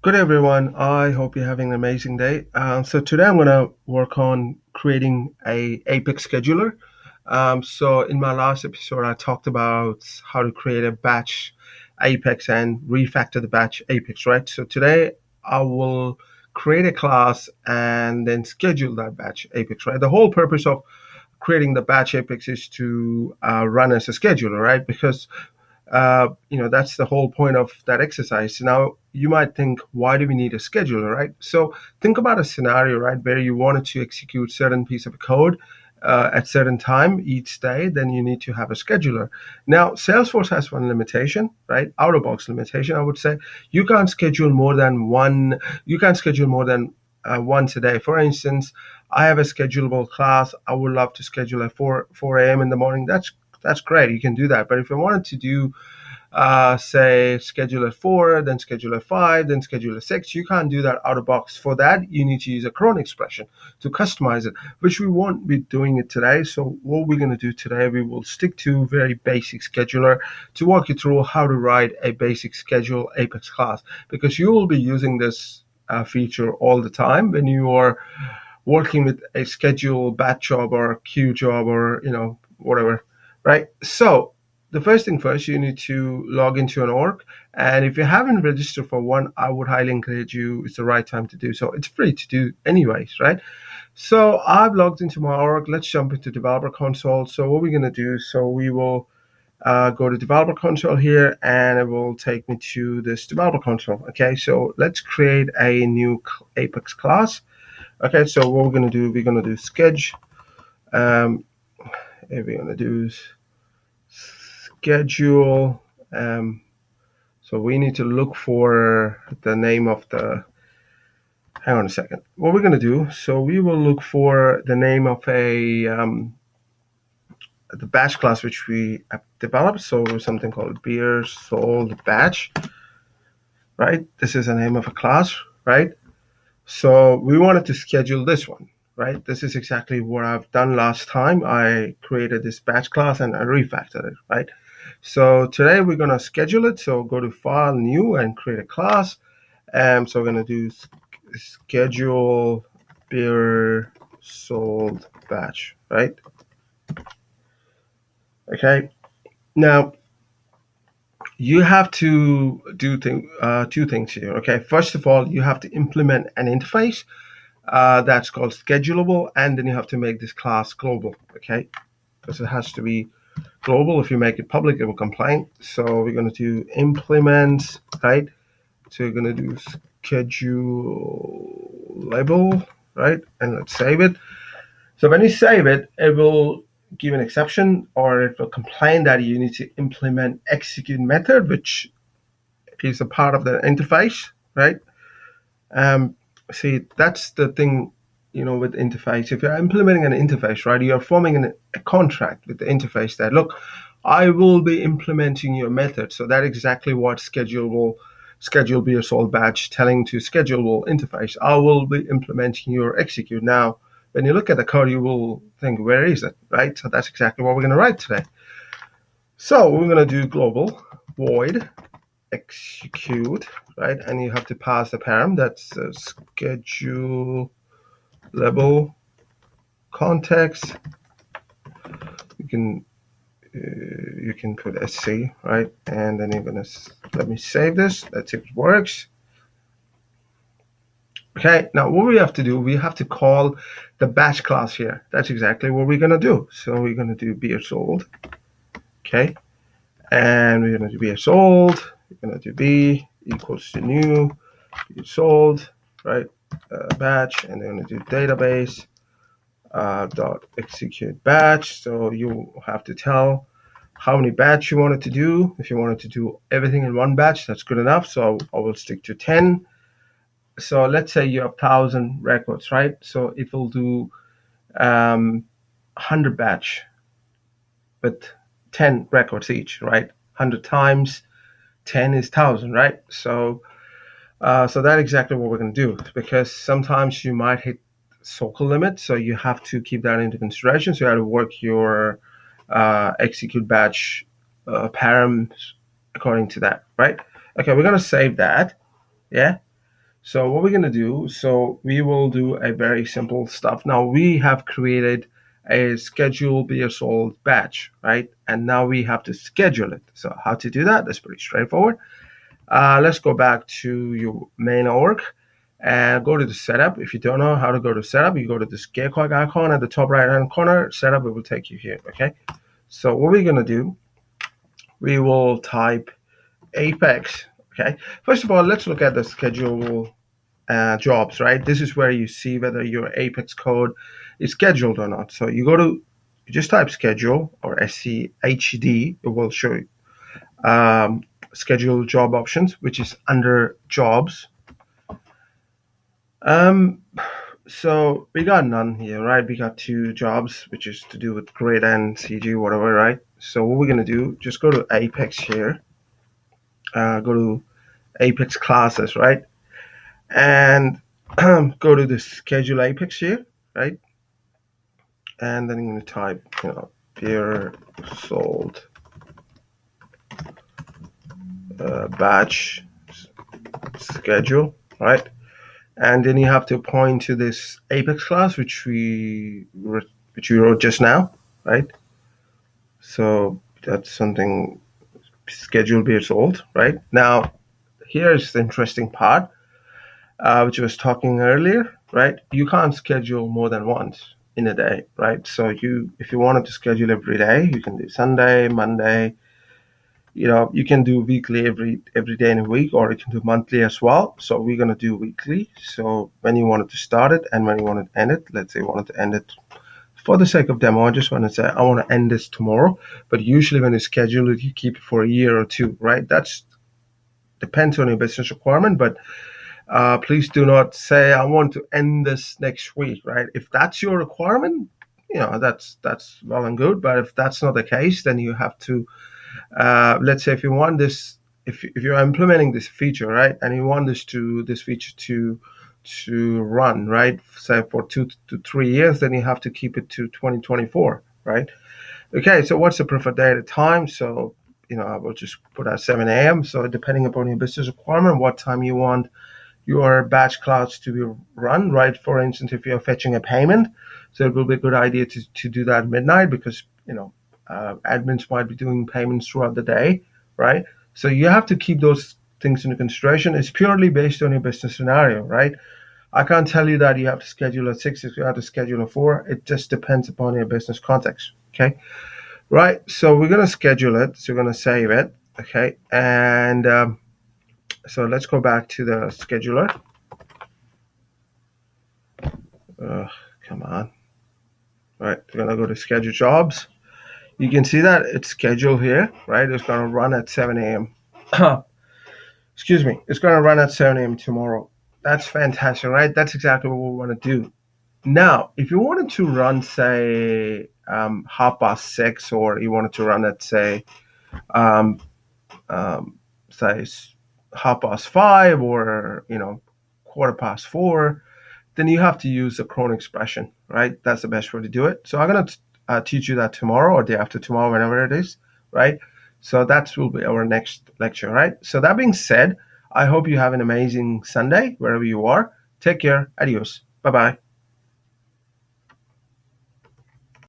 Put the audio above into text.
Good everyone. I hope you're having an amazing day. So today I'm going to work on creating a Apex scheduler. So in my last episode, I talked about how to create a batch Apex and refactor the batch Apex, right? So today I will create a class and then schedule that batch Apex, right? The whole purpose of creating the batch Apex is to run as a scheduler, right? Because that's the whole point of that exercise. Now, you might think, why do we need a scheduler, right? So think about a scenario, right, where you wanted to execute certain piece of code at certain time each day, then you need to have a scheduler. Now, Salesforce has one limitation, right? Out of box limitation, I would say. You can't schedule more than one. You can't schedule more than once a day. For instance, I have a schedulable class. I would love to schedule at 4 a.m. in the morning. That's great. You can do that. But if I wanted to do say schedule at 4, then schedule at 5, then schedule at 6. You can't do that out of box. For that, you need to use a cron expression to customize it, which we won't be doing it today. So what we're going to do today, we will stick to very basic scheduler to walk you through how to write a basic schedule Apex class, because you will be using this feature all the time when you are working with a schedule batch job or a queue job or whatever, right? So the first thing first, you need to log into an org, and if you haven't registered for one, I would highly encourage you. It's the right time to do so. It's free to do anyways, right? So I've logged into my org. Let's jump into developer console. So what we're going to do, so we will go to developer console here, and it will take me to this developer console. Okay, so let's create a new Apex class. Okay, so what we're gonna do schedule. Um, we're gonna do schedule. Um, so we need to look for the name of the. Hang on a second. What we're gonna do? So we will look for the name of a the batch class which we have developed. So something called beer sold batch, right? This is the name of a class, right? So we wanted to schedule this one, right? This is exactly what I've done last time. I created this batch class and I refactored it, right? So today we're going to schedule it. So go to File, New, and create a class. So we're going to do schedule beer sold batch, right? Okay. Now you have to do two things here. Okay. First of all, you have to implement an interface that's called schedulable, and then you have to make this class global, okay? Because it has to be global. If you make it public, it will complain. So we're going to do implement, right? So we're going to do schedule label, right? And let's save it. So when you save it, it will give an exception, or it will complain that you need to implement execute method, which is a part of the interface, right? Um, See, that's the thing, with interface. If you're implementing an interface, right, you're forming a contract with the interface that, look, I will be implementing your method. So that's exactly what schedule be a sold batch telling to schedulable interface. I will be implementing your execute. Now, when you look at the code, you will think, where is it, right? So that's exactly what we're going to write today. So we're going to do global void execute, right? And you have to pass the param that's schedule level context. You can put sc, right? And then you're gonna let me save this. Let's see if it works. Okay, now what we have to do, we have to call the batch class here. That's exactly what we're gonna do. So we're gonna do beer sold. Okay, and we're gonna do beer sold. We're gonna do b equals to new beer sold, right? Batch, and then we're gonna do database dot execute batch. So you have to tell how many batch you wanted to do. If you wanted to do everything in one batch, that's good enough. So I will stick to 10. So let's say you have 1,000 records, right? So it will do 100 batch with 10 records each, right? 100 times 10 is 1,000, right? So that's exactly what we're going to do, because sometimes you might hit SOCL limit, so you have to keep that into consideration. So you have to work your execute batch params according to that, right? Okay, we're going to save that, yeah? So what we're going to do, so we will do a very simple stuff. Now we have created a schedule be sold batch, right? And now we have to schedule it. So how to do that? That's pretty straightforward. Let's go back to your main org and go to the setup. If you don't know how to go to setup, you go to this gear cog icon at the top right hand corner, setup, it will take you here, okay? So what we're going to do, we will type Apex, okay? First of all, let's look at the schedule jobs, right? This is where you see whether your Apex code is scheduled or not. So you just type schedule or SCHD, it will show you schedule job options, which is under jobs. So we got none here, right? We got two jobs, which is to do with grid and CG, whatever, right? So what we're gonna do, just go to Apex here, go to Apex classes, right? And go to the schedule Apex here, right? And then I'm gonna type, beer sold batch schedule, right? And then you have to point to this Apex class, which we wrote just now, right? So that's something schedule be sold, right? Now, here's the interesting part, which I was talking earlier, right? You can't schedule more than once in a day, right? So if you wanted to schedule every day, you can do Sunday, Monday, you can do weekly every day in a week, or you can do monthly as well. So we're going to do weekly. So when you wanted to start it and when you wanted to end it, let's say you wanted to end it for the sake of demo, I just want to say I want to end this tomorrow. But usually when you schedule it, you keep it for a year or two, right? That's depends on your business requirement, but please do not say I want to end this next week, right? If that's your requirement, that's well and good. But if that's not the case, then you have to let's say if you want this, if you're implementing this feature, right, and you want this feature to run, right, say for 2 to 3 years, then you have to keep it to 2024, right? Okay, so what's the preferred day at a time? So I will just put at 7 a.m. So depending upon your business requirement, what time you want your batch clouds to be run, right? For instance, if you're fetching a payment, so it will be a good idea to do that at midnight because, admins might be doing payments throughout the day, right? So you have to keep those things into consideration. It's purely based on your business scenario, right? I can't tell you that you have to schedule at 6, if you have to schedule at 4. It just depends upon your business context, okay? Right, so we're going to schedule it. So we're going to save it, okay? And so let's go back to the scheduler. Come on. Right, we're gonna go to schedule jobs. You can see that it's scheduled here, right? It's gonna run at 7 a.m. Excuse me. It's gonna run at 7 a.m. tomorrow. That's fantastic, right? That's exactly what we want to do. Now, if you wanted to run, say, 6:30, or you wanted to run at um, say 5:30, or 4:15, then you have to use the cron expression, right? That's the best way to do it. So I'm going to teach you that tomorrow or day after tomorrow, whenever it is, right? So that will be our next lecture, right? So that being said, I hope you have an amazing Sunday wherever you are. Take care. Adios. Bye-bye.